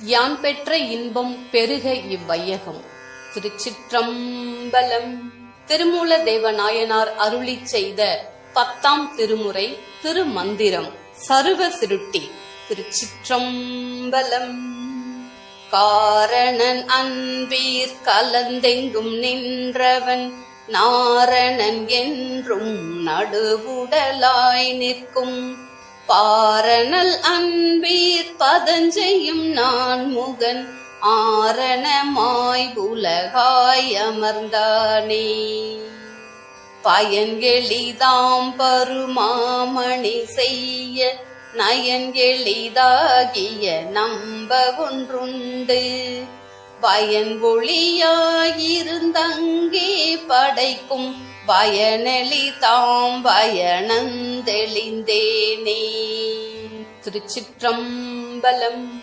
யான் பெற்ற இன்பம் பெருக இவ்வையகம். திருச்சிற்றம்பலம். திருமூல தேவநாயனார் அருளிச் செய்த 10ஆம் திருமுறை திருமந்திரம் சருவ சிருட்டி. திருச்சிற்றம்பலம். காரணன் அன்பீர் கலந்தெங்கும் நின்றவன் நாரணன் என்றும் நடுவுடலாய் நிற்கும் பாரணல் அன்பீர் பதஞ்செய்யும் நான் முகன் ஆரணமாய் உலகாய் அமர்ந்தானே. பயன் எளிதாம் பருமாமணி செய்ய நயன் எளிதாகிய நம்ப ஒன்றுண்டு பயன் ஒளியாயிருந்தங்கே படைக்கும் பயனெளி தாம் பயனந்தெளிந்தேனே. திருச்சிற்றம்பலம்.